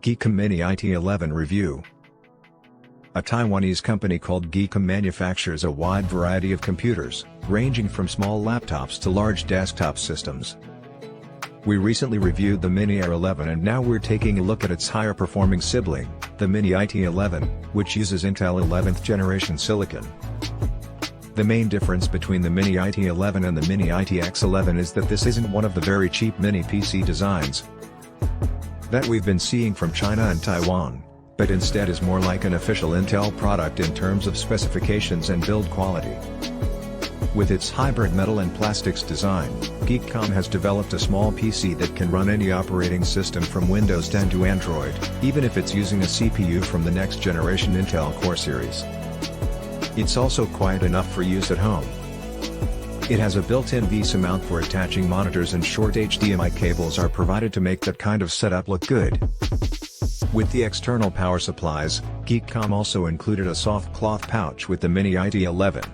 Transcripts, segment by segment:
Geekom Mini IT11 Review. A Taiwanese company called Geekom manufactures a wide variety of computers, ranging from small laptops to large desktop systems. We recently reviewed the Mini IT11 and now we're taking a look at its higher performing sibling, the Mini IT11, which uses Intel 11th generation silicon. The main difference between the Mini IT11 and the Mini ITX11 is that this isn't one of the very cheap mini PC designs that we've been seeing from China and Taiwan, but instead is more like an official Intel product in terms of specifications and build quality. With its hybrid metal and plastics design, Geekom has developed a small PC that can run any operating system from Windows 10 to Android, even if it's using a CPU from the next generation Intel Core series. It's also quiet enough for use at home. It has a built-in VESA mount for attaching monitors and short HDMI cables are provided to make that kind of setup look good. With the external power supplies, Geekom also included a soft cloth pouch with the Mini IT11.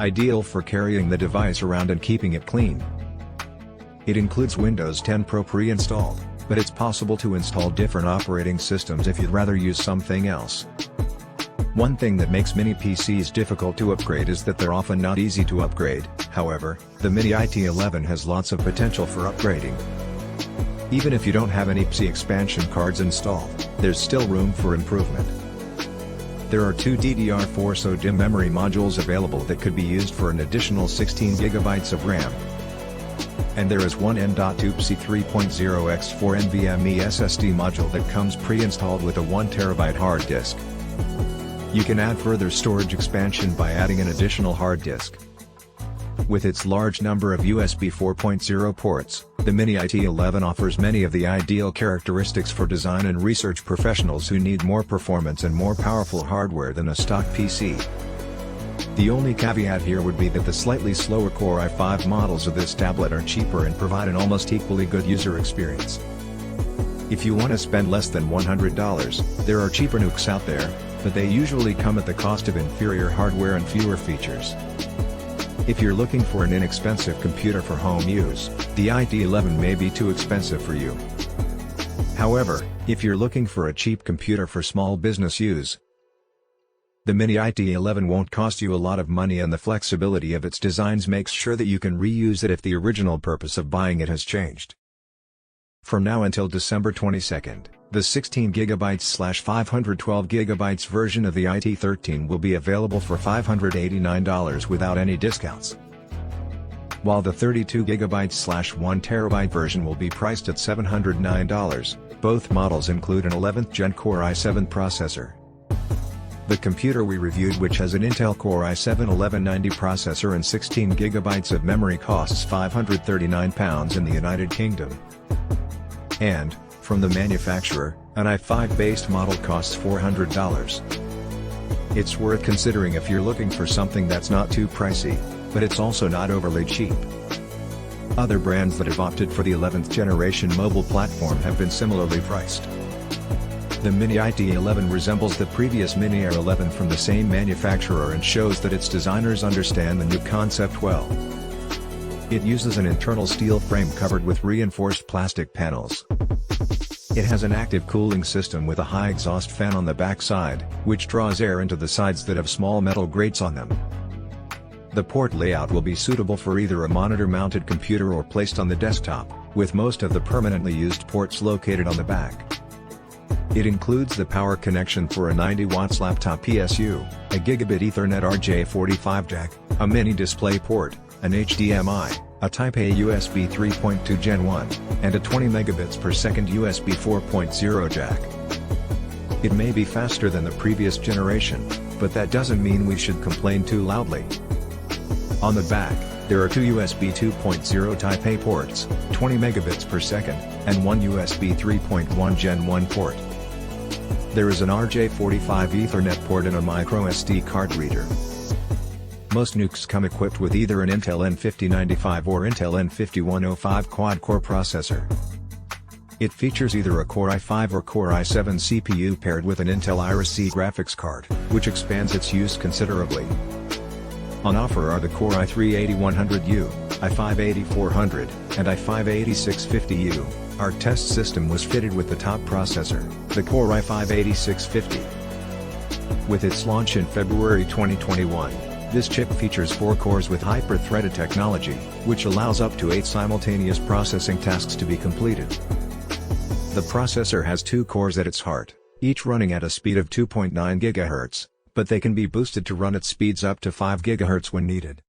Ideal for carrying the device around and keeping it clean. It includes Windows 10 Pro pre-installed, but it's possible to install different operating systems if you'd rather use something else. One thing that makes mini PCs difficult to upgrade is that they're often not easy to upgrade. However, the Mini IT11 has lots of potential for upgrading. Even if you don't have any PC expansion cards installed, there's still room for improvement. There are two DDR4 SO-DIMM memory modules available that could be used for an additional 16 GB of RAM. And there is one M.2 PC 3.0x4 NVMe SSD module that comes pre-installed with a 1 TB hard disk. You can add further storage expansion by adding an additional hard disk. With its large number of USB 4.0 ports, the Mini IT11 offers many of the ideal characteristics for design and research professionals who need more performance and more powerful hardware than a stock PC. The only caveat here would be that the slightly slower Core i5 models of this tablet are cheaper and provide an almost equally good user experience. If you want to spend less than $100, there are cheaper nukes out there, but they usually come at the cost of inferior hardware and fewer features. If you're looking for an inexpensive computer for home use, the IT11 may be too expensive for you. However, if you're looking for a cheap computer for small business use, the Mini IT11 won't cost you a lot of money and the flexibility of its designs makes sure that you can reuse it if the original purpose of buying it has changed. From now until December 22nd, the 16GB/512GB version of the IT13 will be available for $589 without any discounts, while the 32GB/1 TB version will be priced at $709. Both models include an 11th Gen Core i7 processor. The computer we reviewed, which has an Intel Core i7-1190 processor and 16GB of memory, costs £539 in the United Kingdom. And, from the manufacturer, an i5-based model costs $400. It's worth considering if you're looking for something that's not too pricey, but it's also not overly cheap. Other brands that have opted for the 11th generation mobile platform have been similarly priced. The Mini IT11 resembles the previous Mini IT11 from the same manufacturer and shows that its designers understand the new concept well. It uses an internal steel frame covered with reinforced plastic panels. It has an active cooling system with a high exhaust fan on the back side, which draws air into the sides that have small metal grates on them. The port layout will be suitable for either a monitor-mounted computer or placed on the desktop, with most of the permanently used ports located on the back. It includes the power connection for a 90 watts laptop PSU, a gigabit Ethernet RJ45 jack, a mini display port, an HDMI, a Type A USB 3.2 Gen 1, and a 20 megabits per second USB 4.0 jack. It may be faster than the previous generation, but that doesn't mean we should complain too loudly. On the back, there are two USB 2.0 Type A ports, 20 megabits per second, and one USB 3.1 Gen 1 port. There is an RJ45 Ethernet port and a micro SD card reader. Most nukes come equipped with either an Intel N5095 or Intel N5105 quad-core processor. It features either a Core i5 or Core i7 CPU paired with an Intel Iris Xe graphics card, which expands its use considerably. On offer are the Core i3-8100U, i5-8400, and i5-8650U, Our test system was fitted with the top processor, the Core i5-8650. With its launch in February 2021, this chip features 4 cores with hyper-threaded technology, which allows up to 8 simultaneous processing tasks to be completed. The processor has 2 cores at its heart, each running at a speed of 2.9 GHz, but they can be boosted to run at speeds up to 5 GHz when needed.